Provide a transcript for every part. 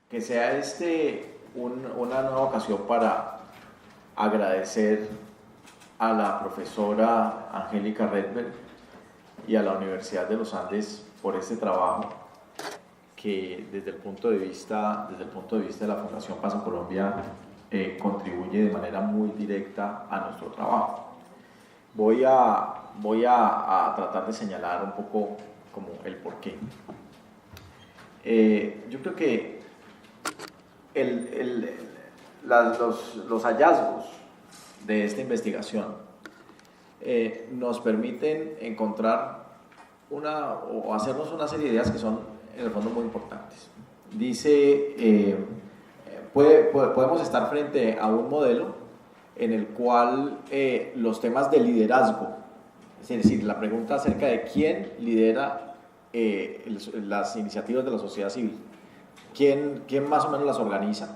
que sea una nueva ocasión para agradecer a la profesora Angélica Redberg y a la Universidad de los Andes por este trabajo que desde el punto de vista de la Fundación Paz en Colombia contribuye de manera muy directa a nuestro trabajo. Voy a tratar de señalar un poco como el porqué. Yo creo que el, el, los hallazgos de esta investigación nos permiten encontrar o hacernos una serie de ideas que son en el fondo muy importantes. Podemos estar frente a un modelo en el cual los temas de liderazgo, es decir, la pregunta acerca de quién lidera las iniciativas de la sociedad civil, quién más o menos las organiza,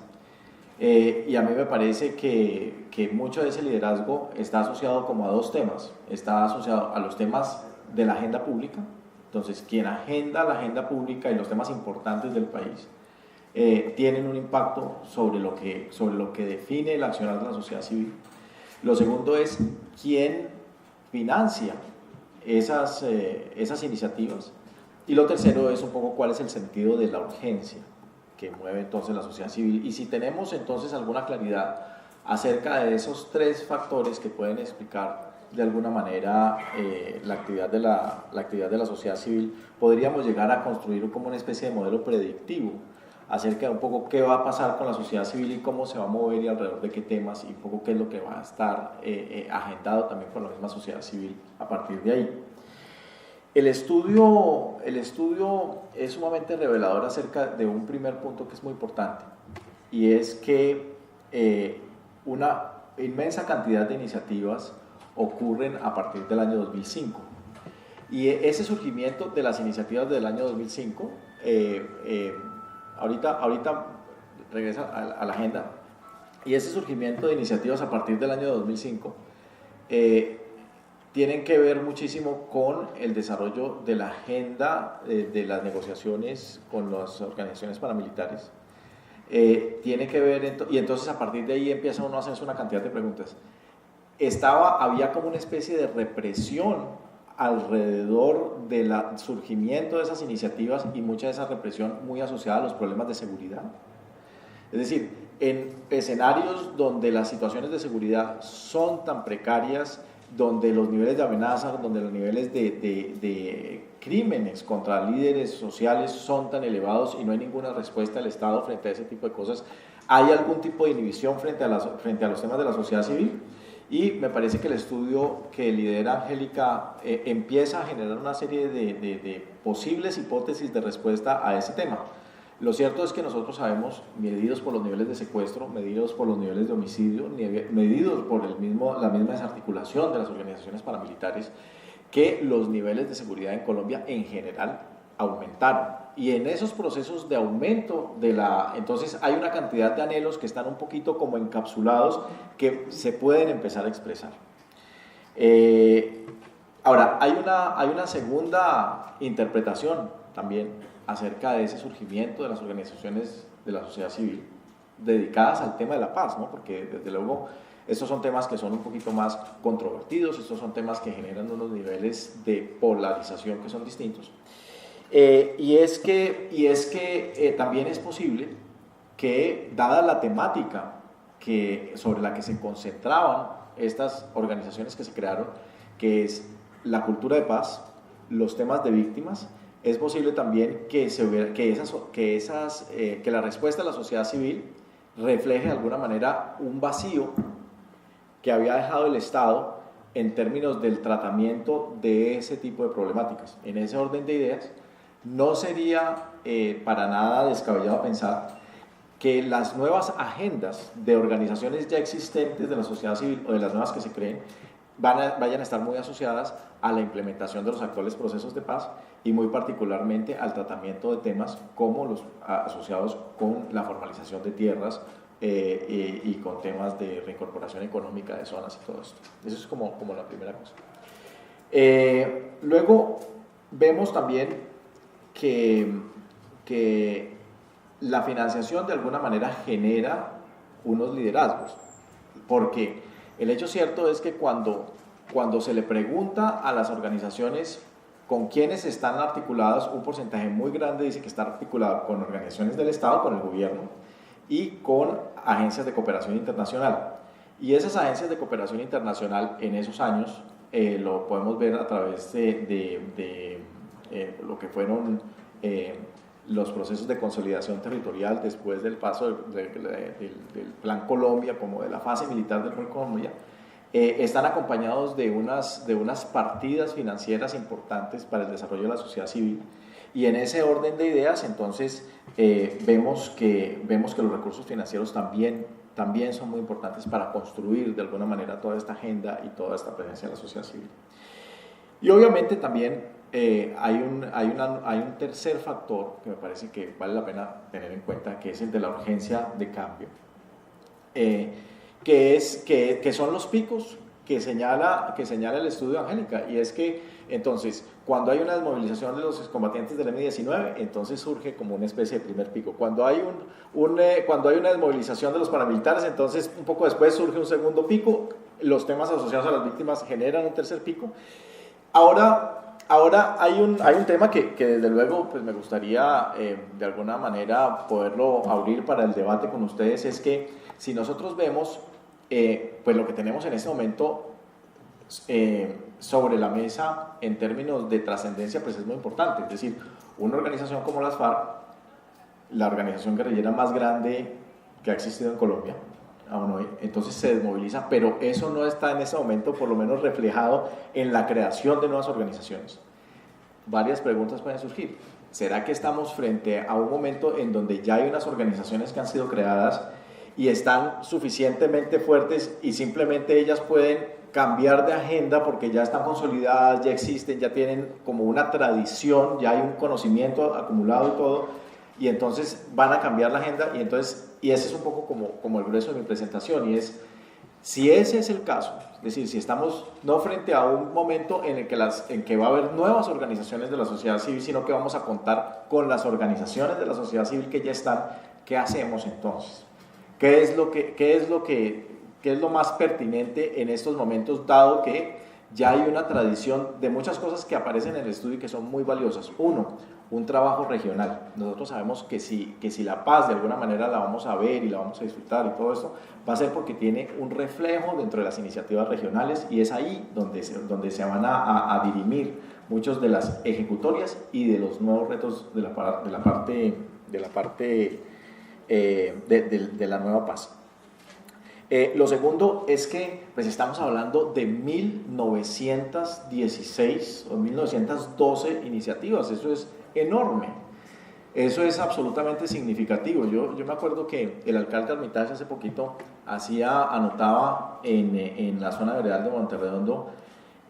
y a mí me parece que mucho de ese liderazgo está asociado como a dos temas. Está asociado a los temas de la agenda pública, entonces quien agenda la agenda pública y los temas importantes del país tienen un impacto sobre lo que define el accionar de la sociedad civil. Lo segundo es quién financia esas iniciativas, y lo tercero es un poco cuál es el sentido de la urgencia que mueve entonces la sociedad civil, y si tenemos entonces alguna claridad acerca de esos tres factores que pueden explicar de alguna manera la actividad de la sociedad civil, podríamos llegar a construir como una especie de modelo predictivo acerca de un poco qué va a pasar con la sociedad civil y cómo se va a mover y alrededor de qué temas, y un poco qué es lo que va a estar agendado también por la misma sociedad civil a partir de ahí. El estudio es sumamente revelador acerca de un primer punto que es muy importante, y es que una inmensa cantidad de iniciativas ocurren a partir del año 2005. Y ese surgimiento de las iniciativas del año 2005, ahorita regresa a la agenda, y ese surgimiento de iniciativas a partir del año 2005 tienen que ver muchísimo con el desarrollo de la agenda de las negociaciones con las organizaciones paramilitares. Tiene que ver, y entonces a partir de ahí empieza uno a hacerse una cantidad de preguntas. Había como una especie de represión alrededor del surgimiento de esas iniciativas, y mucha de esa represión muy asociada a los problemas de seguridad. Es decir, en escenarios donde las situaciones de seguridad son tan precarias, donde los niveles de amenaza, donde los niveles de crímenes contra líderes sociales son tan elevados y no hay ninguna respuesta del Estado frente a ese tipo de cosas, hay algún tipo de inhibición frente a los temas de la sociedad civil. Y me parece que el estudio que lidera Angélica empieza a generar una serie de posibles hipótesis de respuesta a ese tema. Lo cierto es que nosotros sabemos, medidos por los niveles de secuestro, medidos por los niveles de homicidio, medidos por la misma desarticulación de las organizaciones paramilitares, que los niveles de seguridad en Colombia en general aumentaron. Y en esos procesos de aumento entonces hay una cantidad de anhelos que están un poquito como encapsulados, que se pueden empezar a expresar. Ahora, hay una segunda interpretación también acerca de ese surgimiento de las organizaciones de la sociedad civil dedicadas al tema de la paz, ¿no? Porque desde luego estos son temas que son un poquito más controvertidos, estos son temas que generan unos niveles de polarización que son distintos. Y es que también es posible que, dada la temática sobre la que se concentraban estas organizaciones que se crearon, que es la cultura de paz, los temas de víctimas, es posible también que la respuesta de la sociedad civil refleje de alguna manera un vacío que había dejado el Estado en términos del tratamiento de ese tipo de problemáticas. En ese orden de ideas, no sería para nada descabellado pensar que las nuevas agendas de organizaciones ya existentes de la sociedad civil, o de las nuevas que se creen, vayan a estar muy asociadas a la implementación de los actuales procesos de paz, y muy particularmente al tratamiento de temas como los asociados con la formalización de tierras y con temas de reincorporación económica de zonas y todo esto. Eso es como la primera cosa. Luego vemos también que la financiación de alguna manera genera unos liderazgos, porque el hecho cierto es que cuando se le pregunta a las organizaciones con quiénes están articuladas, un porcentaje muy grande dice que está articulado con organizaciones del Estado, con el gobierno, y con agencias de cooperación internacional. Y esas agencias de cooperación internacional en esos años, lo podemos ver a través de lo que fueron los procesos de consolidación territorial después del paso del Plan Colombia, como de la fase militar del Plan Colombia, están acompañados de unas partidas financieras importantes para el desarrollo de la sociedad civil. Y en ese orden de ideas, entonces, vemos que los recursos financieros también son muy importantes para construir de alguna manera toda esta agenda y toda esta presencia de la sociedad civil. Y obviamente también hay un tercer factor que me parece que vale la pena tener en cuenta, que es el de la urgencia de cambio, que son los picos que señala el estudio de Angélica, y es que entonces cuando hay una desmovilización de los excombatientes del M-19, entonces surge como una especie de primer pico. Cuando hay una desmovilización de los paramilitares, entonces un poco después surge un segundo pico, los temas asociados a las víctimas generan un tercer pico. Ahora hay un tema que desde luego pues me gustaría de alguna manera poderlo abrir para el debate con ustedes, es que si nosotros vemos pues lo que tenemos en este momento sobre la mesa en términos de trascendencia, pues es muy importante. Es decir, una organización como las FARC, la organización guerrillera más grande que ha existido en Colombia aún hoy, entonces se desmoviliza, pero eso no está en este momento por lo menos reflejado en la creación de nuevas organizaciones. Varias preguntas pueden surgir. ¿Será que estamos frente a un momento en donde ya hay unas organizaciones que han sido creadas y están suficientemente fuertes y simplemente ellas pueden cambiar de agenda porque ya están consolidadas, ya existen, ya tienen como una tradición, ya hay un conocimiento acumulado y todo, y entonces van a cambiar la agenda? Y ese es un poco como el grueso de mi presentación, y es, si ese es el caso, es decir, si estamos no frente a un momento en que va a haber nuevas organizaciones de la sociedad civil, sino que vamos a contar con las organizaciones de la sociedad civil que ya están, ¿qué hacemos entonces? ¿Qué es lo más pertinente en estos momentos, dado que ya hay una tradición de muchas cosas que aparecen en el estudio y que son muy valiosas? Uno, un trabajo regional. Nosotros sabemos que si la paz de alguna manera la vamos a ver y la vamos a disfrutar y todo esto, va a ser porque tiene un reflejo dentro de las iniciativas regionales, y es ahí donde se van a dirimir muchos de las ejecutorias y de los nuevos retos de la parte de la nueva paz. Lo segundo es que pues estamos hablando de 1916 o 1912 iniciativas. Eso es enorme, eso es absolutamente significativo. Yo me acuerdo que el alcalde Armitage hace poquito anotaba en la zona veredal de Monterredondo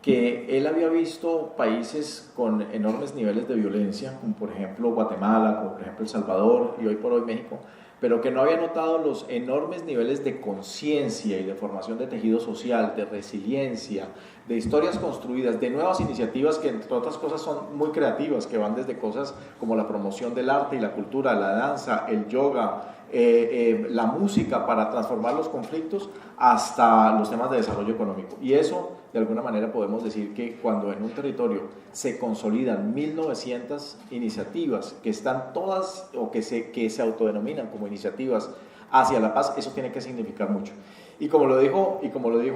que él había visto países con enormes niveles de violencia, como por ejemplo Guatemala, como por ejemplo El Salvador y hoy por hoy México, pero que no había notado los enormes niveles de conciencia y de formación de tejido social, de resiliencia, de historias construidas, de nuevas iniciativas que entre otras cosas son muy creativas, que van desde cosas como la promoción del arte y la cultura, la danza, el yoga, la música para transformar los conflictos, hasta los temas de desarrollo económico. Y eso, de alguna manera, podemos decir que cuando en un territorio se consolidan 1900 iniciativas que están todas o que se autodenominan como iniciativas hacia la paz, eso tiene que significar mucho. Y como lo dijo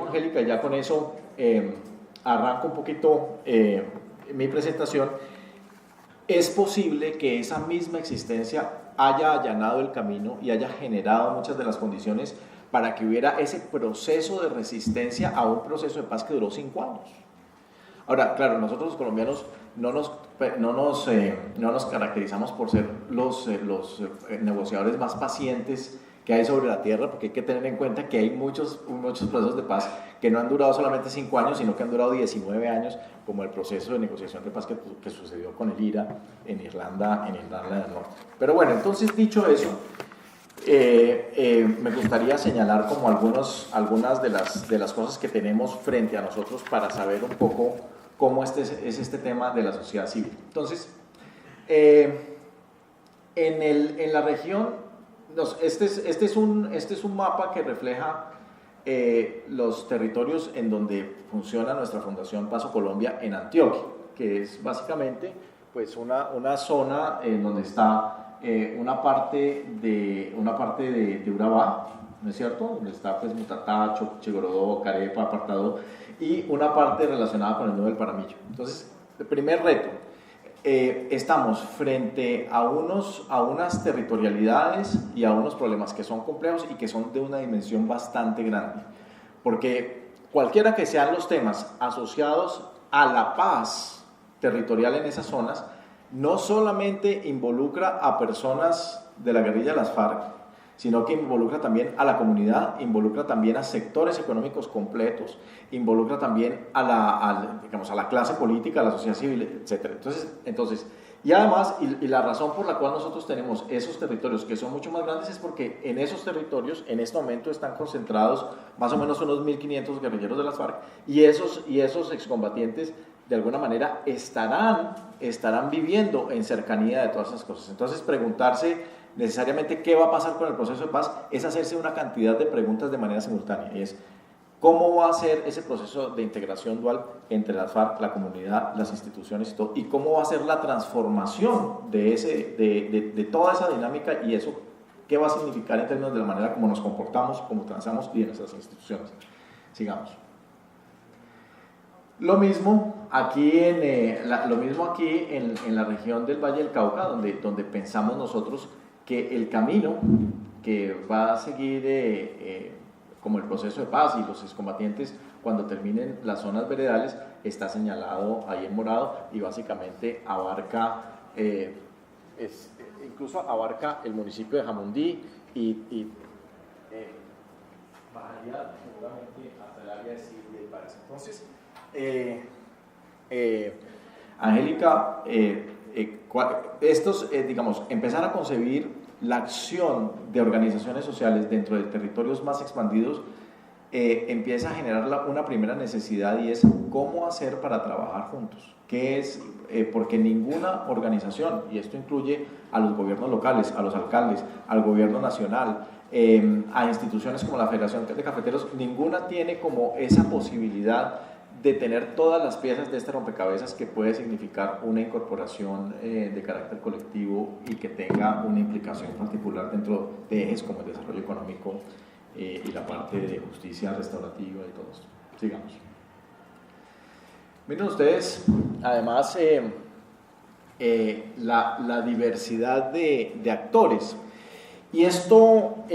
Angélica, ya con eso arranco un poquito mi presentación. Es posible que esa misma existencia haya allanado el camino y haya generado muchas de las condiciones para que hubiera ese proceso de resistencia a un proceso de paz que duró 5 años. Ahora, claro, nosotros los colombianos no nos caracterizamos por ser los negociadores más pacientes que hay sobre la tierra, porque hay que tener en cuenta que hay muchos procesos de paz que no han durado solamente 5 años, sino que han durado 19 años, como el proceso de negociación de paz que sucedió con el IRA en Irlanda del Norte. Pero bueno, entonces dicho eso, me gustaría señalar como algunas de las cosas que tenemos frente a nosotros para saber un poco cómo es este tema de la sociedad civil. Entonces, en la región, este es un mapa que refleja los territorios en donde funciona nuestra Fundación Paso Colombia en Antioquia, que es básicamente pues una zona en donde está una parte de Urabá, ¿no es cierto? Donde está pues Mutatá, Chigorodó, Carepa, Apartado, y una parte relacionada con el nudo del Paramillo. Entonces, el primer reto, estamos frente a unas territorialidades y a unos problemas que son complejos y que son de una dimensión bastante grande, porque cualquiera que sean los temas asociados a la paz territorial en esas zonas, no solamente involucra a personas de la guerrilla de las FARC, sino que involucra también a la comunidad, involucra también a sectores económicos completos, involucra también a la clase política, a la sociedad civil, etc. Entonces, y además, y la razón por la cual nosotros tenemos esos territorios que son mucho más grandes es porque en esos territorios, en este momento, están concentrados más o menos unos 1.500 guerrilleros de las FARC, y esos excombatientes, de alguna manera, estarán viviendo en cercanía de todas esas cosas. Entonces, preguntarse necesariamente qué va a pasar con el proceso de paz es hacerse una cantidad de preguntas de manera simultánea, y es cómo va a ser ese proceso de integración dual entre las FARC, la comunidad, las instituciones y todo, y cómo va a ser la transformación de toda esa dinámica, y eso qué va a significar en términos de la manera como nos comportamos, como transamos y de nuestras instituciones. Sigamos. Lo mismo aquí en la región del Valle del Cauca, donde pensamos nosotros que el camino que va a seguir como el proceso de paz y los excombatientes cuando terminen las zonas veredales está señalado ahí en morado, y básicamente incluso abarca el municipio de Jamundí y bajaría seguramente hasta el área de Silvia y París. Entonces, Angélica, empezar a concebir la acción de organizaciones sociales dentro de territorios más expandidos empieza a generar una primera necesidad, y es cómo hacer para trabajar juntos. ¿Qué es? Porque ninguna organización, y esto incluye a los gobiernos locales, a los alcaldes, al gobierno nacional, a instituciones como la Federación de Cafeteros, ninguna tiene como esa posibilidad de tener todas las piezas de este rompecabezas que puede significar una incorporación de carácter colectivo y que tenga una implicación particular dentro de ejes como el desarrollo económico y la parte de justicia restaurativa y todo esto. Sigamos. Miren ustedes, además, la diversidad de actores. Y esto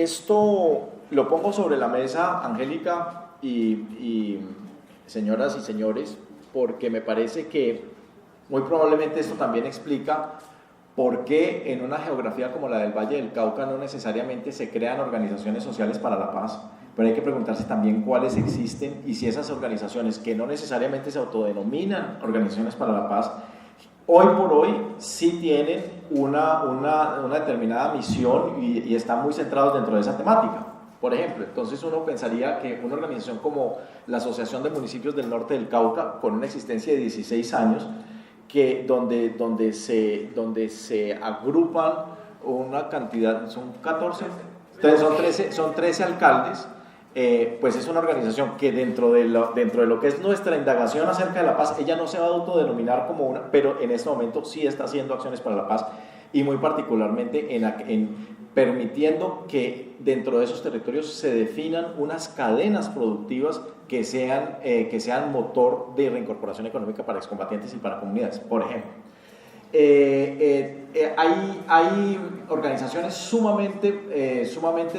lo pongo sobre la mesa, Angélica y señoras y señores, porque me parece que muy probablemente esto también explica por qué en una geografía como la del Valle del Cauca no necesariamente se crean organizaciones sociales para la paz, pero hay que preguntarse también cuáles existen, y si esas organizaciones, que no necesariamente se autodenominan organizaciones para la paz, hoy por hoy sí tienen una determinada misión y están muy centrados dentro de esa temática. Por ejemplo, entonces uno pensaría que una organización como la Asociación de Municipios del Norte del Cauca, con una existencia de 16 años, donde se agrupan una cantidad, son 14, son 13 alcaldes, pues es una organización que dentro de lo que es nuestra indagación acerca de la paz, ella no se va a autodenominar como una, pero en este momento sí está haciendo acciones para la paz, y muy particularmente en permitiendo que dentro de esos territorios se definan unas cadenas productivas que sean motor de reincorporación económica para excombatientes y para comunidades. Por ejemplo, hay organizaciones sumamente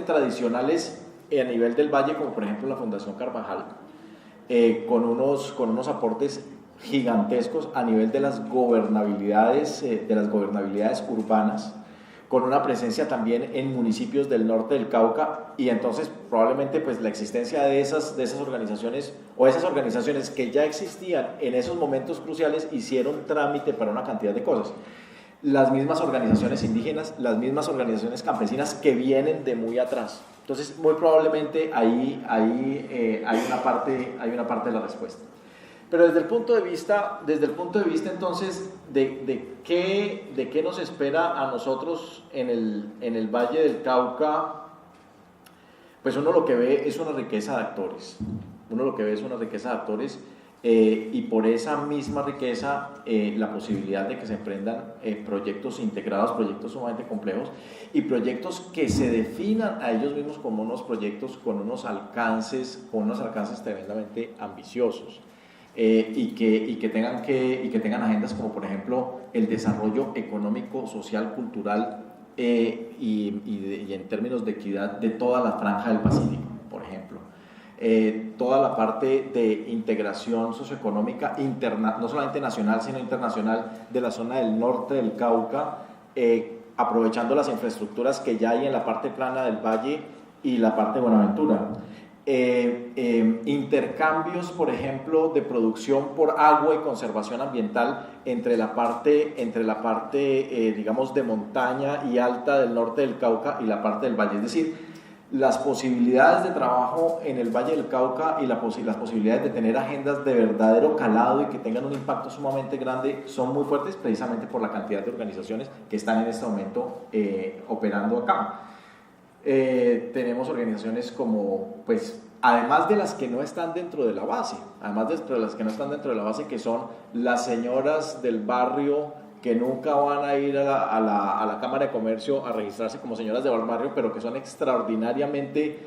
tradicionales a nivel del Valle, como por ejemplo la Fundación Carvajal, con unos aportes gigantescos a nivel de las gobernabilidades urbanas, con una presencia también en municipios del norte del Cauca, y entonces probablemente pues la existencia de esas organizaciones, o esas organizaciones que ya existían en esos momentos cruciales, hicieron trámite para una cantidad de cosas. Las mismas organizaciones indígenas, las mismas organizaciones campesinas que vienen de muy atrás. Entonces muy probablemente ahí hay una parte de la respuesta. Pero desde el punto de vista entonces de qué nos espera a nosotros en el Valle del Cauca, pues uno lo que ve es una riqueza de actores. Y por esa misma riqueza la posibilidad de que se emprendan proyectos integrados, proyectos sumamente complejos y proyectos que se definan a ellos mismos como unos proyectos con unos alcances tremendamente ambiciosos. Y que tengan agendas como por ejemplo el desarrollo económico, social, cultural y en términos de equidad de toda la franja del Pacífico, por ejemplo. Toda la parte de integración socioeconómica interna, no solamente nacional sino internacional, de la zona del norte del Cauca, aprovechando las infraestructuras que ya hay en la parte plana del valle y la parte de Buenaventura. Intercambios, por ejemplo, de producción por agua y conservación ambiental entre la parte digamos, de montaña y alta del norte del Cauca y la parte del valle. Es decir, las posibilidades de trabajo en el Valle del Cauca y las posibilidades de tener agendas de verdadero calado y que tengan un impacto sumamente grande son muy fuertes, precisamente por la cantidad de organizaciones que están en este momento operando acá. Tenemos organizaciones como, pues, además de las que no están dentro de la base, que son las señoras del barrio que nunca van a ir a la Cámara de Comercio a registrarse como señoras de barrio, pero que son extraordinariamente,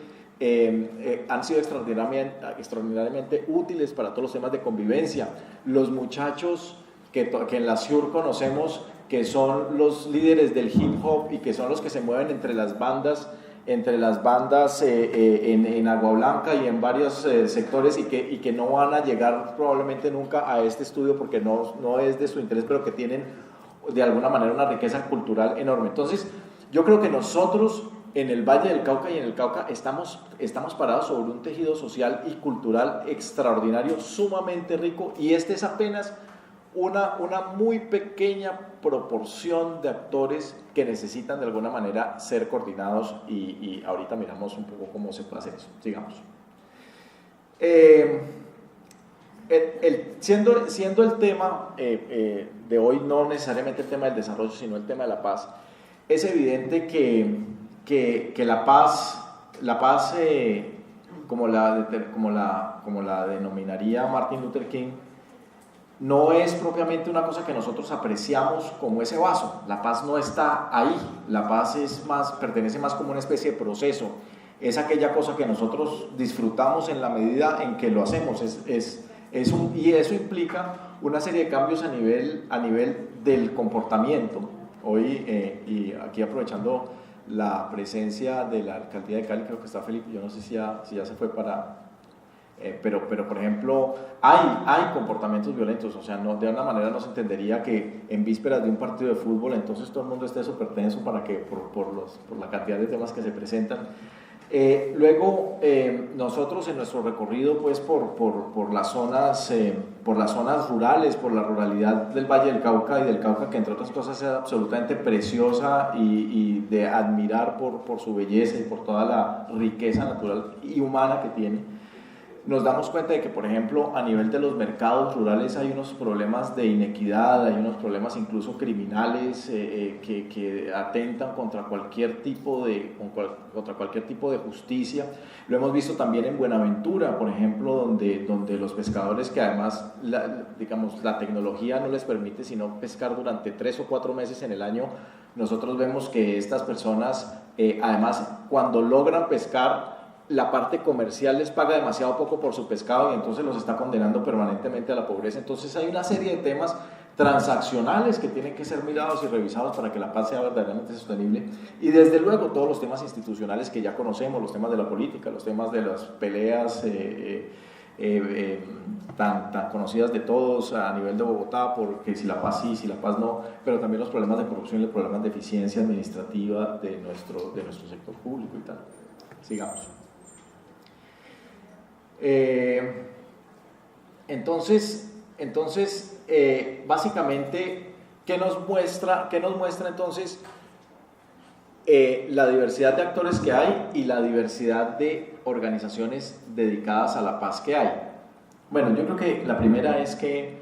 han sido extraordinariamente útiles para todos los temas de convivencia. Los muchachos que en la SUR conocemos, que son los líderes del hip hop y que son los que se mueven entre las bandas en Agua Blanca y en varios sectores y que no van a llegar probablemente nunca a este estudio porque no es de su interés, pero que tienen de alguna manera una riqueza cultural enorme. Entonces, yo creo que nosotros en el Valle del Cauca y en el Cauca estamos parados sobre un tejido social y cultural extraordinario, sumamente rico, y este es apenas una muy pequeña proporción de actores que necesitan de alguna manera ser coordinados y ahorita miramos un poco cómo se puede hacer eso. Sigamos. Siendo el tema de hoy no necesariamente el tema del desarrollo, sino el tema de la paz, es evidente que la paz como la denominaría Martin Luther King, no es propiamente una cosa que nosotros apreciamos como ese vaso. La paz no está ahí. La paz pertenece más como una especie de proceso. Es aquella cosa que nosotros disfrutamos en la medida en que lo hacemos. Y eso implica una serie de cambios a nivel del comportamiento. Hoy, y aquí aprovechando la presencia de la alcaldía de Cali, creo que está Felipe, yo no sé si ya se fue para... pero por ejemplo hay comportamientos violentos, o sea, de una manera no se entendería que en vísperas de un partido de fútbol entonces todo el mundo esté súper tenso para que por la cantidad de temas que se presentan. Luego nosotros en nuestro recorrido pues por las zonas rurales, por la ruralidad del Valle del Cauca y del Cauca, que entre otras cosas es absolutamente preciosa y de admirar por su belleza y por toda la riqueza natural y humana que tiene, nos damos cuenta de que, por ejemplo, a nivel de los mercados rurales hay unos problemas de inequidad, hay unos problemas incluso criminales que atentan contra cualquier tipo de justicia. Lo hemos visto también en Buenaventura, por ejemplo, donde los pescadores, que además la tecnología no les permite sino pescar durante 3 o 4 meses en el año, nosotros vemos que estas personas, además, cuando logran pescar, la parte comercial les paga demasiado poco por su pescado y entonces los está condenando permanentemente a la pobreza. Entonces hay una serie de temas transaccionales que tienen que ser mirados y revisados para que la paz sea verdaderamente sostenible, y desde luego todos los temas institucionales que ya conocemos, los temas de la política, los temas de las peleas tan conocidas de todos a nivel de Bogotá, porque si la paz sí, si la paz no, pero también los problemas de corrupción y los problemas de eficiencia administrativa de nuestro sector público y tal. Sigamos. Entonces básicamente, ¿qué nos muestra entonces la diversidad de actores que hay y la diversidad de organizaciones dedicadas a la paz que hay? Bueno, yo creo que la primera es que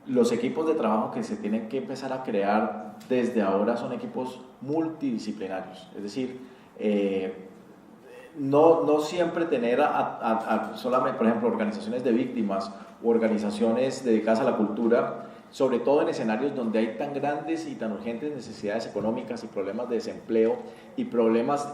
los equipos de trabajo que se tienen que empezar a crear desde ahora son equipos multidisciplinarios, es decir, no siempre tener solamente, por ejemplo, organizaciones de víctimas o organizaciones dedicadas a la cultura, sobre todo en escenarios donde hay tan grandes y tan urgentes necesidades económicas y problemas de desempleo y problemas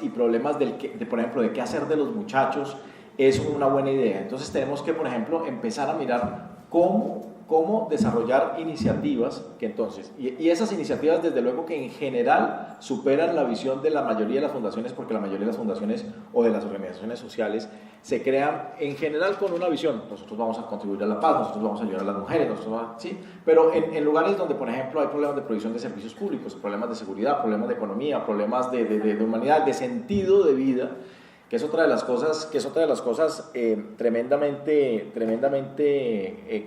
por ejemplo, de qué hacer de los muchachos, es una buena idea. Entonces tenemos que, por ejemplo, empezar a mirar cómo desarrollar iniciativas que entonces, y esas iniciativas desde luego que en general superan la visión de la mayoría de las fundaciones, porque la mayoría de las fundaciones o de las organizaciones sociales se crean en general con una visión: nosotros vamos a contribuir a la paz, nosotros vamos a ayudar a las mujeres, ¿sí? Pero en lugares donde, por ejemplo, hay problemas de provisión de servicios públicos, problemas de seguridad, problemas de economía, problemas de humanidad, de sentido de vida, que es otra de las cosas, tremendamente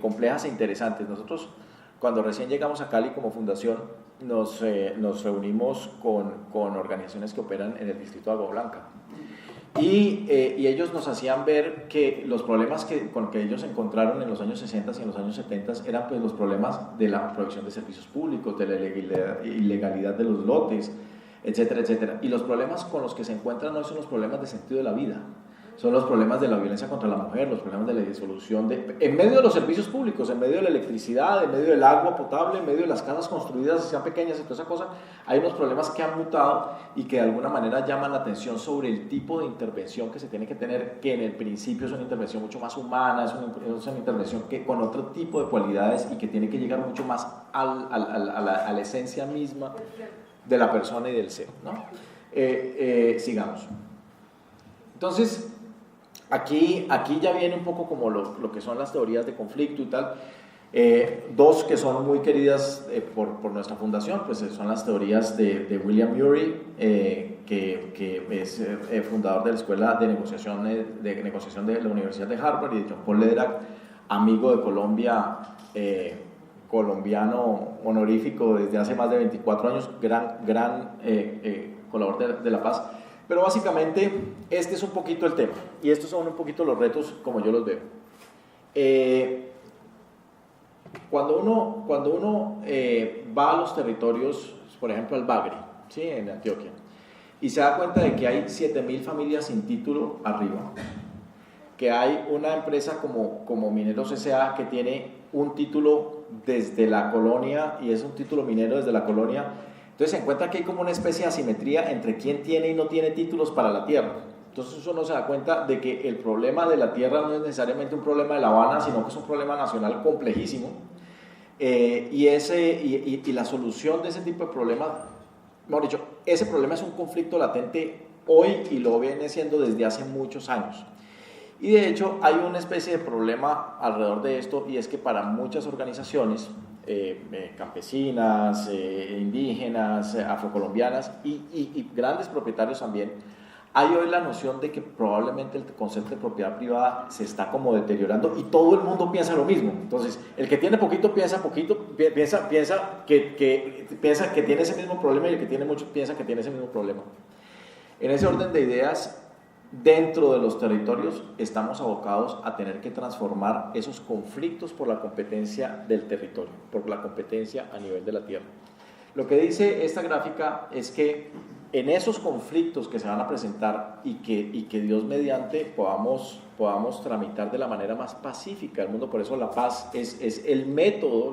complejas e interesantes. Nosotros, cuando recién llegamos a Cali como fundación, nos reunimos con organizaciones que operan en el distrito de Agua Blanca, y ellos nos hacían ver que los problemas con que ellos encontraron en los años 60 y en los años 70 eran pues los problemas de la provisión de servicios públicos, de la ilegalidad de los lotes, etcétera, etcétera. Y los problemas con los que se encuentran hoy son los problemas de sentido de la vida, son los problemas de la violencia contra la mujer, los problemas de la disolución en medio de los servicios públicos, en medio de la electricidad, en medio del agua potable, en medio de las casas construidas, sean pequeñas y toda esa cosa. Hay unos problemas que han mutado y que de alguna manera llaman la atención sobre el tipo de intervención que se tiene que tener, que en el principio es una intervención mucho más humana, es una intervención que con otro tipo de cualidades y que tiene que llegar mucho más a la esencia misma de la persona y del ser, ¿no? Sigamos. Entonces, aquí ya viene un poco como lo que son las teorías de conflicto y tal. Dos que son muy queridas por nuestra fundación, pues son las teorías de William Ury, que es fundador de la Escuela de Negociación de la Universidad de Harvard, y de John Paul Lederach, amigo de Colombia, colombiano honorífico desde hace más de 24 años, gran colaborador de la paz. Pero básicamente este es un poquito el tema, y estos son un poquito los retos como yo los veo. Cuando uno va a los territorios, por ejemplo al Bagre, ¿sí?, en Antioquia, y se da cuenta de que hay 7.000 familias sin título arriba, que hay una empresa como Mineros S.A. que tiene un título desde la colonia, y es un título minero desde la colonia. Entonces se encuentra que hay como una especie de asimetría entre quién tiene y no tiene títulos para la tierra. Entonces uno se da cuenta de que el problema de la tierra no es necesariamente un problema de La Habana, sino que es un problema nacional complejísimo, y la solución de ese tipo de problemas, mejor dicho, ese problema es un conflicto latente hoy y lo viene siendo desde hace muchos años. Y de hecho hay una especie de problema alrededor de esto, y es que para muchas organizaciones campesinas, indígenas, afrocolombianas y grandes propietarios también, hay hoy la noción de que probablemente el concepto de propiedad privada se está como deteriorando, y todo el mundo piensa lo mismo. Entonces el que tiene poquito piensa que tiene ese mismo problema, y el que tiene mucho piensa que tiene ese mismo problema. En ese orden de ideas, dentro de los territorios estamos abocados a tener que transformar esos conflictos por la competencia del territorio, por la competencia a nivel de la tierra. Lo que dice esta gráfica es que en esos conflictos que se van a presentar y que Dios mediante podamos tramitar de la manera más pacífica el mundo. Por eso la paz es el método,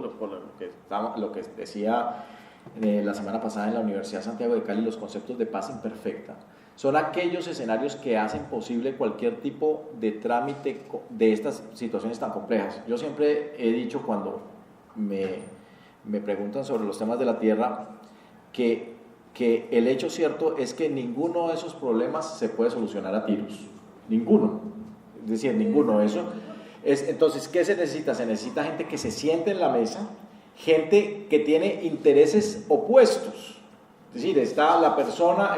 lo que decía la semana pasada en la Universidad de Santiago de Cali, los conceptos de paz imperfecta. Son aquellos escenarios que hacen posible cualquier tipo de trámite de estas situaciones tan complejas. Yo siempre he dicho, cuando me preguntan sobre los temas de la tierra, que el hecho cierto es que ninguno de esos problemas se puede solucionar a tiros. Ninguno. Es decir, ninguno. Entonces, ¿qué se necesita? Se necesita gente que se siente en la mesa, gente que tiene intereses opuestos. Es decir, está la persona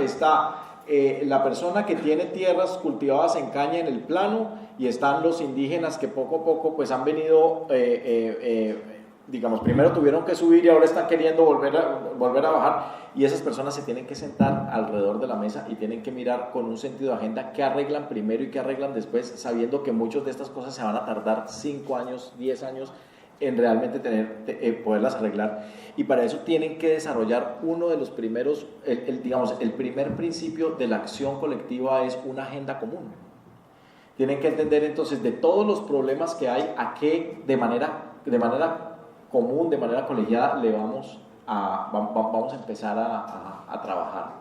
que tiene tierras cultivadas en caña en el plano, y están los indígenas que poco a poco pues han venido, digamos, primero tuvieron que subir y ahora están queriendo volver a bajar, y esas personas se tienen que sentar alrededor de la mesa y tienen que mirar con un sentido de agenda qué arreglan primero y qué arreglan después, sabiendo que muchas de estas cosas se van a tardar 5 años, 10 años en realmente poderlas arreglar. Y para eso tienen que desarrollar uno de los primeros, digamos, el primer principio de la acción colectiva es una agenda común. Tienen que entender entonces de todos los problemas que hay, a qué de manera común, de manera colegiada, vamos a empezar a trabajar.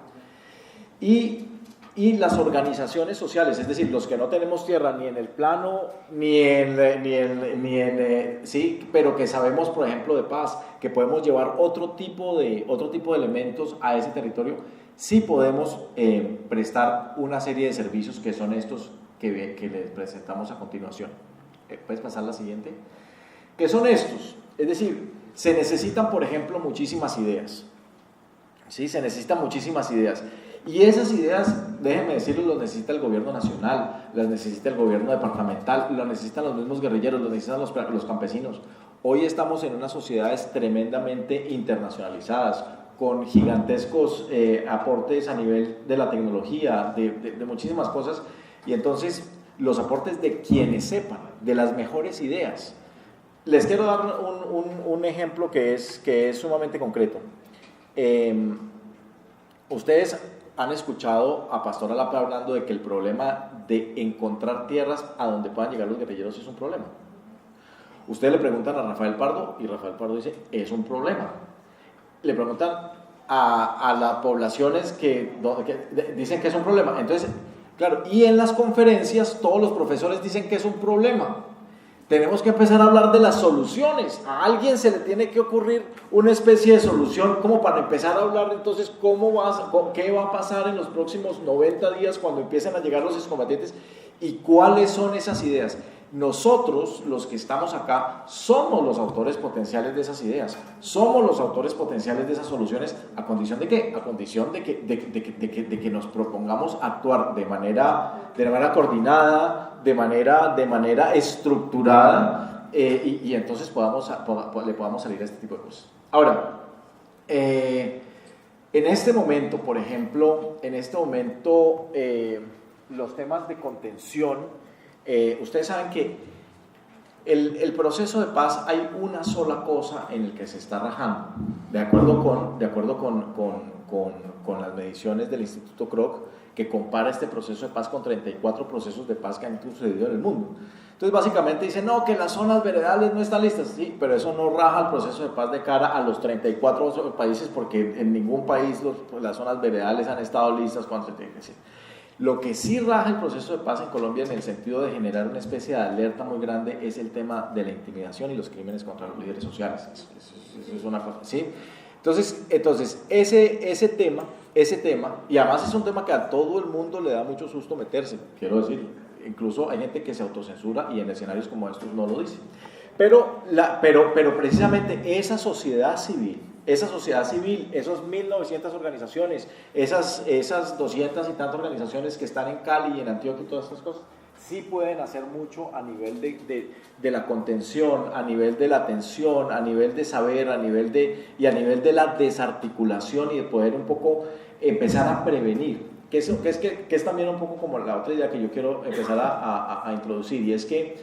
Y las organizaciones sociales, es decir, los que no tenemos tierra ni en el plano, sí, pero que sabemos, por ejemplo, de paz, que podemos llevar otro tipo de elementos a ese territorio, sí podemos prestar una serie de servicios que son estos que les presentamos a continuación. ¿Puedes pasar la siguiente? ¿Qué son estos? Es decir, se necesitan, por ejemplo, muchísimas ideas. ¿Sí? Se necesitan muchísimas ideas. Y esas ideas, déjenme decirlo, las necesita el gobierno nacional, las necesita el gobierno departamental, las necesitan los mismos guerrilleros, las necesitan los campesinos. Hoy estamos en unas sociedades tremendamente internacionalizadas, con gigantescos aportes a nivel de la tecnología, de muchísimas cosas, y entonces los aportes de quienes sepan, de las mejores ideas. Les quiero dar un ejemplo que es sumamente concreto. Ustedes han escuchado a Pastor Alapa hablando de que el problema de encontrar tierras a donde puedan llegar los guerrilleros es un problema. Ustedes le preguntan a Rafael Pardo y Rafael Pardo dice, es un problema. Le preguntan a las poblaciones que dicen que es un problema. Entonces, claro, y en las conferencias todos los profesores dicen que es un problema. Tenemos que empezar a hablar de las soluciones. A alguien se le tiene que ocurrir una especie de solución como para empezar a hablar entonces qué va a pasar en los próximos 90 días cuando empiecen a llegar los excombatientes y cuáles son esas ideas. Nosotros, los que estamos acá, somos los autores potenciales de esas ideas, somos los autores potenciales de esas soluciones, ¿a condición de qué? A condición de que nos propongamos actuar de manera coordinada, de manera estructurada, y entonces le podamos salir a este tipo de cosas. Ahora, en este momento, por ejemplo, los temas de contención, ustedes saben que el proceso de paz hay una sola cosa en el que se está rajando, de acuerdo con las mediciones del Instituto Kroc, que compara este proceso de paz con 34 procesos de paz que han sucedido en el mundo. Entonces básicamente dicen, no, que las zonas veredales no están listas, sí, pero eso no raja el proceso de paz de cara a los 34 países, porque en ningún país las zonas veredales han estado listas cuando se tiene que decir. Lo que sí raja el proceso de paz en Colombia en el sentido de generar una especie de alerta muy grande es el tema de la intimidación y los crímenes contra los líderes sociales. Eso es una cosa, ¿sí? Entonces ese tema, y además es un tema que a todo el mundo le da mucho susto meterse, quiero decir, incluso hay gente que se autocensura y en escenarios como estos no lo dice. Pero precisamente esa sociedad civil, esos 1.900 organizaciones, esas 200 y tantas organizaciones que están en Cali y en Antioquia y todas estas cosas, sí pueden hacer mucho a nivel de la contención, a nivel de la atención, a nivel de saber, a nivel de la desarticulación y de poder un poco empezar a prevenir, que es también un poco como la otra idea que yo quiero empezar a introducir, y es que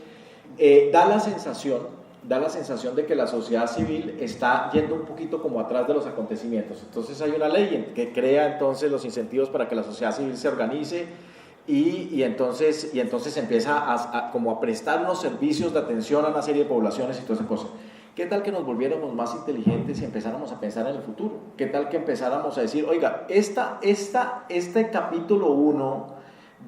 da la sensación de que la sociedad civil está yendo un poquito como atrás de los acontecimientos. Entonces hay una ley que crea entonces los incentivos para que la sociedad civil se organice y entonces empieza como a prestar unos servicios de atención a una serie de poblaciones y todas esas cosas. ¿Qué tal que nos volviéramos más inteligentes y empezáramos a pensar en el futuro? ¿Qué tal que empezáramos a decir, oiga, este capítulo 1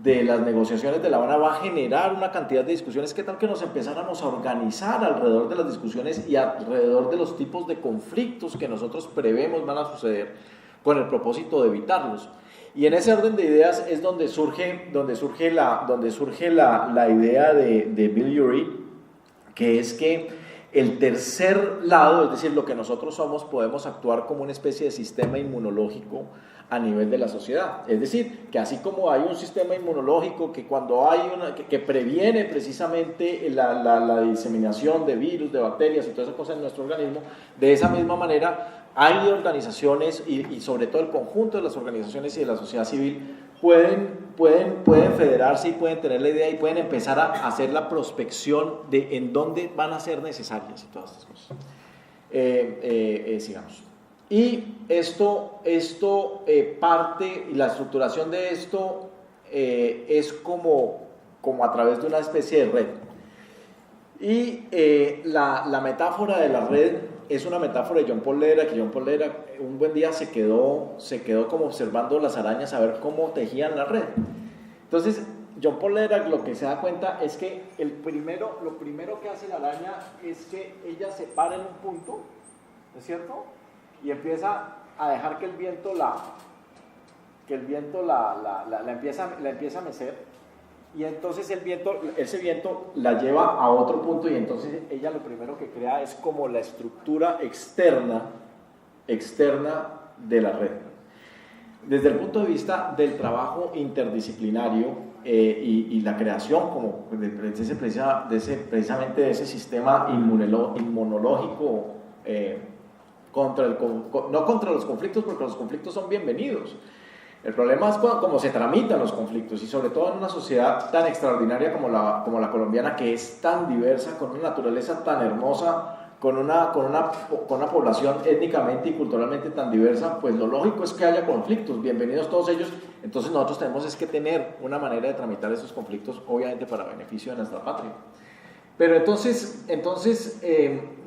de las negociaciones de La Habana va a generar una cantidad de discusiones? ¿Qué tal que nos empezáramos a organizar alrededor de las discusiones y alrededor de los tipos de conflictos que nosotros prevemos van a suceder con el propósito de evitarlos? Y en ese orden de ideas es donde surge la idea de Bill Urey, que es que el tercer lado, es decir, lo que nosotros somos, podemos actuar como una especie de sistema inmunológico a nivel de la sociedad. Es decir, que así como hay un sistema inmunológico que cuando hay que previene precisamente la diseminación de virus, de bacterias y todas esas cosas en nuestro organismo, de esa misma manera hay organizaciones y sobre todo el conjunto de las organizaciones y de la sociedad civil pueden pueden federarse y pueden tener la idea y pueden empezar a hacer la prospección de en dónde van a ser necesarias y todas estas cosas. Sigamos. Y esto parte, y la estructuración de esto es como a través de una especie de red. Y la metáfora de la red es una metáfora de John Paul Lederach, que John Paul Lederach un buen día se quedó como observando las arañas a ver cómo tejían la red. Entonces, John Paul Lederach lo que se da cuenta es que lo primero que hace la araña es que ella se para en un punto, ¿no es cierto? Y empieza a dejar que el viento la empieza a mecer. Y entonces ese viento la lleva a otro punto y entonces ella lo primero que crea es como la estructura externa de la red. Desde el punto de vista del trabajo interdisciplinario y la creación precisamente de ese sistema inmunológico no contra los conflictos, porque los conflictos son bienvenidos. El problema es cómo se tramitan los conflictos y sobre todo en una sociedad tan extraordinaria como la colombiana, que es tan diversa, con una naturaleza tan hermosa, con una población étnicamente y culturalmente tan diversa, pues lo lógico es que haya conflictos, bienvenidos todos ellos. Entonces nosotros tenemos que tener una manera de tramitar esos conflictos, obviamente para beneficio de nuestra patria. Pero entonces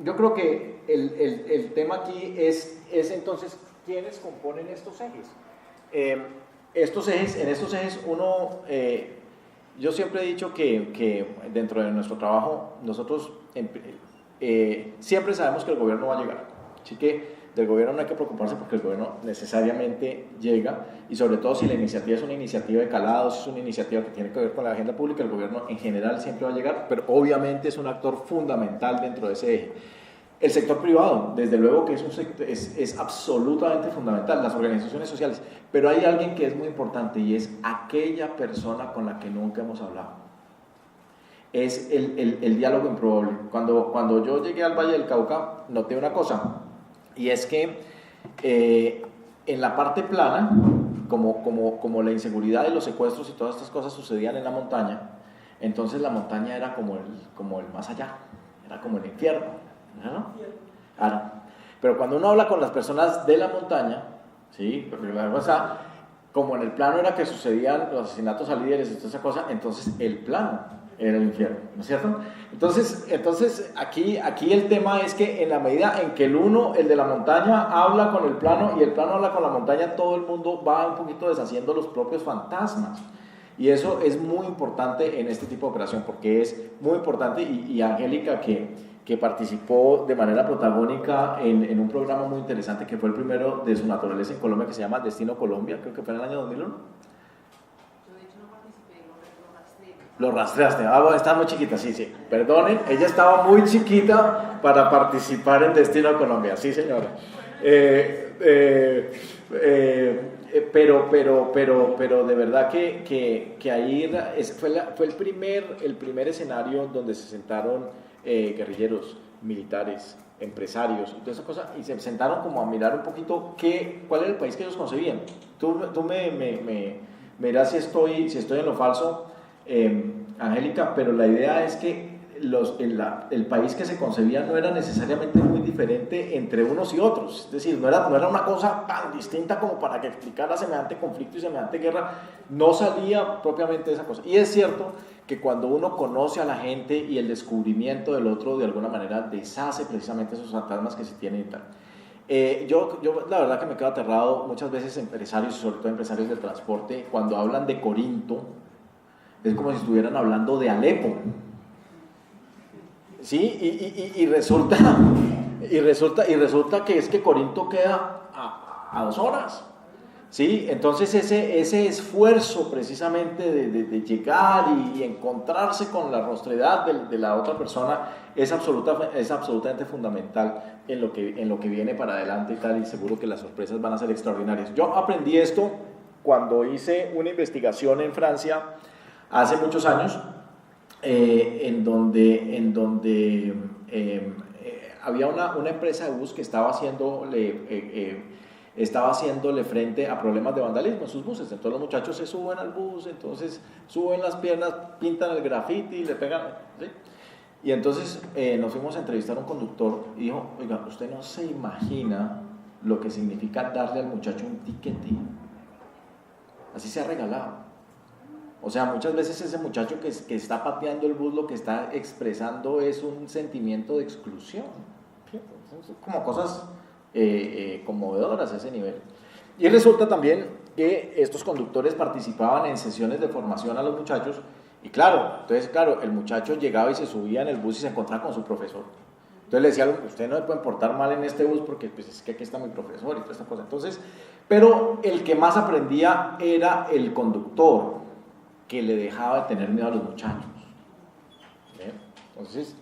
yo creo que el tema aquí es entonces quiénes componen estos ejes. En estos ejes yo siempre he dicho que dentro de nuestro trabajo nosotros siempre sabemos que el gobierno va a llegar, así que del gobierno no hay que preocuparse porque el gobierno necesariamente llega, y sobre todo si la iniciativa es una iniciativa de calado, si es una iniciativa que tiene que ver con la agenda pública, el gobierno en general siempre va a llegar, pero obviamente es un actor fundamental dentro de ese eje. El sector privado, desde luego que es absolutamente fundamental, las organizaciones sociales, pero hay alguien que es muy importante y es aquella persona con la que nunca hemos hablado. Es el diálogo improbable. Cuando yo llegué al Valle del Cauca, noté una cosa, y es que en la parte plana, como la inseguridad y los secuestros y todas estas cosas sucedían en la montaña, entonces la montaña era como el más allá, era como el infierno. ¿No? Claro. Pero cuando uno habla con las personas de la montaña, ¿sí? Como en el plano era que sucedían los asesinatos a líderes y toda esa cosa, entonces el plano era el infierno, ¿no es cierto? Entonces aquí el tema es que en la medida en que el de la montaña habla con el plano y el plano habla con la montaña, todo el mundo va un poquito deshaciendo los propios fantasmas. Y eso es muy importante en este tipo de operación, porque es muy importante, y Angélica, que participó de manera protagónica en un programa muy interesante que fue el primero de su naturaleza en Colombia, que se llama Destino Colombia, creo que fue en el año 2001. Yo de hecho no participé, lo rastreé. Lo rastreaste, bueno, estaba muy chiquita, sí, perdonen, ella estaba muy chiquita para participar en Destino Colombia, sí señora. Pero de verdad que ahí fue el primer escenario donde se sentaron guerrilleros, militares, empresarios y toda esa cosa, y se sentaron como a mirar un poquito cuál era el país que ellos concebían. Tú me dirás si estoy en lo falso, Angélica, pero la idea es que el país que se concebía no era necesariamente muy diferente entre unos y otros, es decir, no era una cosa tan distinta como para que explicara semejante conflicto y semejante guerra, no salía propiamente de esa cosa. Y es cierto que cuando uno conoce a la gente y el descubrimiento del otro de alguna manera deshace precisamente esos fantasmas que se tienen y tal. Yo la verdad que me quedo aterrado muchas veces, empresarios, sobre todo empresarios del transporte, cuando hablan de Corinto, es como si estuvieran hablando de Alepo. Sí, y resulta que es que Corinto queda a 2 horas. ¿Sí? Entonces ese esfuerzo precisamente de llegar y encontrarse con la rostredad de la otra persona es absolutamente fundamental en lo que viene para adelante y tal, y seguro que las sorpresas van a ser extraordinarias. Yo aprendí esto cuando hice una investigación en Francia hace muchos años, en donde había una empresa de bus que estaba haciendo estaba haciéndole frente a problemas de vandalismo en sus buses. Entonces los muchachos se suben al bus, entonces suben las piernas, pintan el graffiti, le pegan, ¿sí? Y entonces nos fuimos a entrevistar a un conductor y dijo, oiga, usted no se imagina lo que significa darle al muchacho un tiquete. Así se ha regalado. O sea, muchas veces ese muchacho que está pateando el bus lo que está expresando es un sentimiento de exclusión. Son como cosas conmovedoras a ese nivel. Y resulta también que estos conductores participaban en sesiones de formación a los muchachos. Y claro, el muchacho llegaba y se subía en el bus y se encontraba con su profesor. Entonces le decía, usted no se puede portar mal en este bus porque pues, es que aquí está mi profesor y toda esta cosa. Entonces, pero el que más aprendía era el conductor, que le dejaba de tener miedo a los muchachos. ¿Bien? Entonces,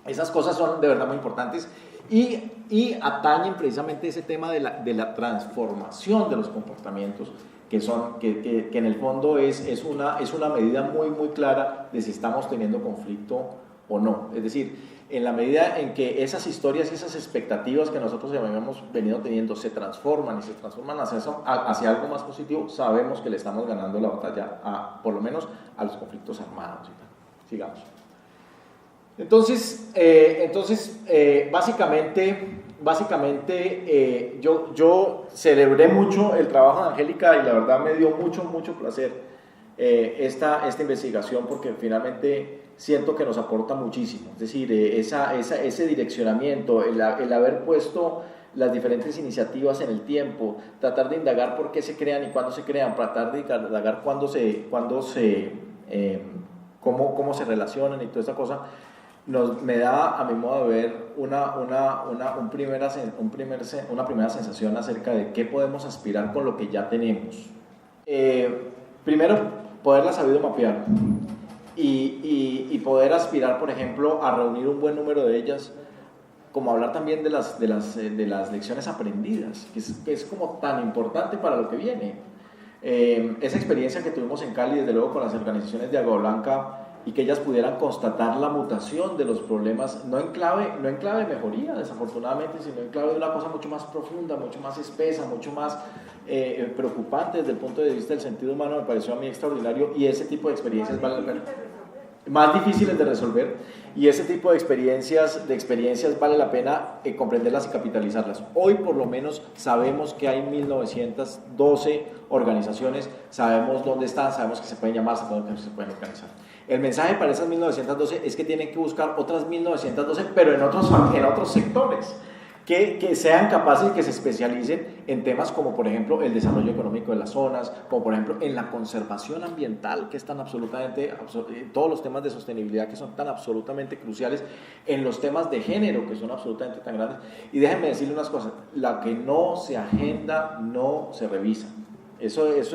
esas cosas son de verdad muy importantes y atañen precisamente ese tema de la transformación de los comportamientos, que en el fondo es una medida muy, muy clara de si estamos teniendo conflicto o no. Es decir, en la medida en que esas historias y esas expectativas que nosotros habíamos venido teniendo se transforman hacia algo más positivo, sabemos que le estamos ganando la batalla, por lo menos, a los conflictos armados. Sigamos. Entonces, básicamente yo celebré mucho el trabajo de Angélica y la verdad me dio mucho placer esta investigación, porque finalmente siento que nos aporta muchísimo. Es decir, ese direccionamiento, el haber puesto las diferentes iniciativas en el tiempo, tratar de indagar por qué se crean y cuándo se crean, tratar de indagar cómo se relacionan y toda esta cosa, me da, a mi modo de ver, una primera sensación acerca de qué podemos aspirar con lo que ya tenemos. Primero, poderla sabido mapear y poder aspirar, por ejemplo, a reunir un buen número de ellas, como hablar también de las lecciones aprendidas, que es como tan importante para lo que viene. Esa experiencia que tuvimos en Cali, desde luego con las organizaciones de Agua Blanca, y que ellas pudieran constatar la mutación de los problemas, no en clave de mejoría, desafortunadamente, sino en clave de una cosa mucho más profunda, mucho más espesa, mucho más preocupante desde el punto de vista del sentido humano. Me pareció a mí extraordinario, y ese tipo de experiencias vale la pena. Más difíciles de resolver, y ese tipo de experiencias vale la pena comprenderlas y capitalizarlas. Hoy por lo menos sabemos que hay 1912 organizaciones, sabemos dónde están, sabemos que se pueden llamar, sabemos que se pueden organizar. El mensaje para esas 1912 es que tienen que buscar otras 1912, pero en otros sectores, que sean capaces y que se especialicen en temas como, por ejemplo, el desarrollo económico de las zonas, como por ejemplo en la conservación ambiental, que es tan todos los temas de sostenibilidad que son tan absolutamente cruciales, en los temas de género, que son absolutamente tan grandes. Y déjenme decirle unas cosas: la que no se agenda no se revisa. Eso es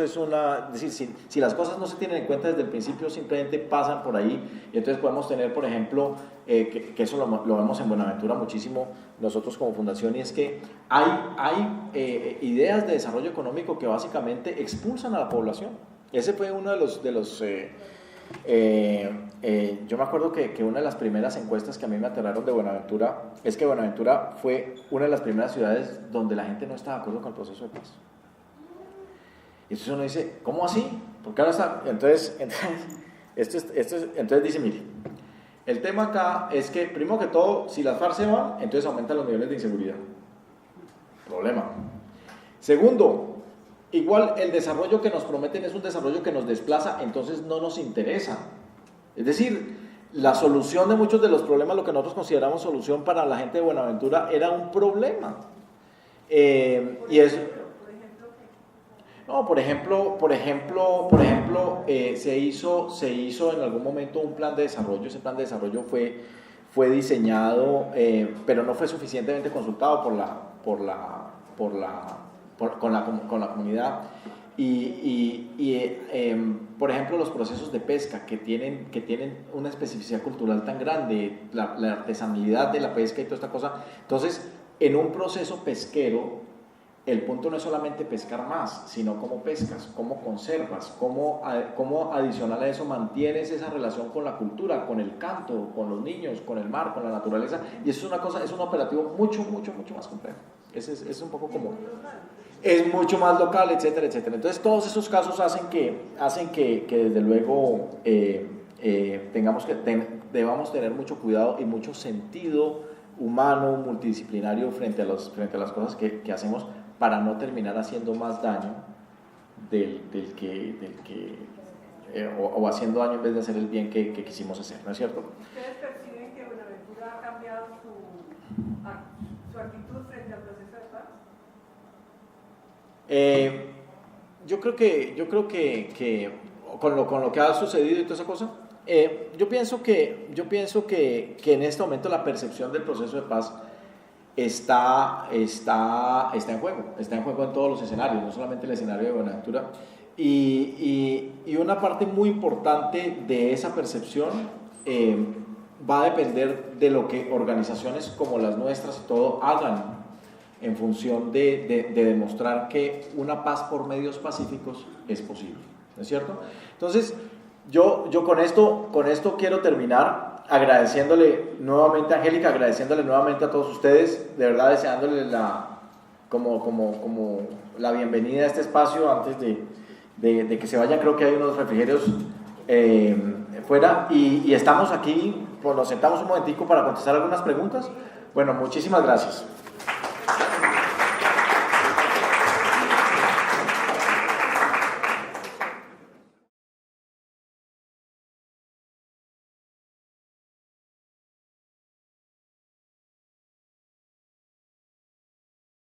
decir, si las cosas no se tienen en cuenta desde el principio, simplemente pasan por ahí. Y entonces podemos tener, por ejemplo, que eso lo vemos en Buenaventura muchísimo nosotros como fundación, y es que hay ideas de desarrollo económico que básicamente expulsan a la población. Ese fue uno de los yo me acuerdo que una de las primeras encuestas que a mí me aterraron de Buenaventura es que Buenaventura fue una de las primeras ciudades donde la gente no estaba de acuerdo con el proceso de paz. Y entonces uno dice, ¿cómo así? ¿Por qué ahora está? Entonces dice, mire, el tema acá es que, primero que todo, si las FARC se van, entonces aumentan los niveles de inseguridad. Problema. Segundo, igual el desarrollo que nos prometen es un desarrollo que nos desplaza, entonces no nos interesa. Es decir, la solución de muchos de los problemas, lo que nosotros consideramos solución para la gente de Buenaventura, era un problema. Y es... No, por ejemplo, se hizo en algún momento un plan de desarrollo. Ese plan de desarrollo fue diseñado, pero no fue suficientemente consultado con la comunidad. Por ejemplo, los procesos de pesca que tienen una especificidad cultural tan grande, la artesanalidad de la pesca y toda esta cosa. Entonces, en un proceso pesquero, el punto no es solamente pescar más, sino cómo pescas, cómo conservas, cómo adicional a eso mantienes esa relación con la cultura, con el canto, con los niños, con el mar, con la naturaleza. Y eso es un operativo mucho más complejo. Es un poco como... Es mucho más local, etcétera, etcétera. Entonces todos esos casos hacen que desde luego debamos tener mucho cuidado y mucho sentido humano, multidisciplinario frente a las cosas que hacemos, para no terminar haciendo más daño o haciendo daño en vez de hacer el bien que quisimos hacer, ¿no es cierto? ¿Ustedes perciben que Buenaventura ha cambiado su actitud frente al proceso de paz? Yo creo que con lo que ha sucedido y toda esa cosa, yo pienso que en este momento la percepción del proceso de paz está en juego en todos los escenarios, no solamente el escenario de Buenaventura, y una parte muy importante de esa percepción va a depender de lo que organizaciones como las nuestras y todo hagan en función de demostrar que una paz por medios pacíficos es posible, ¿no es cierto? Entonces, yo con esto quiero terminar agradeciéndole nuevamente a Angélica, agradeciéndole nuevamente a todos ustedes, de verdad deseándoles como la bienvenida a este espacio antes de que se vayan. Creo que hay unos refrigerios fuera y estamos aquí, pues nos sentamos un momentico para contestar algunas preguntas. Bueno, muchísimas gracias.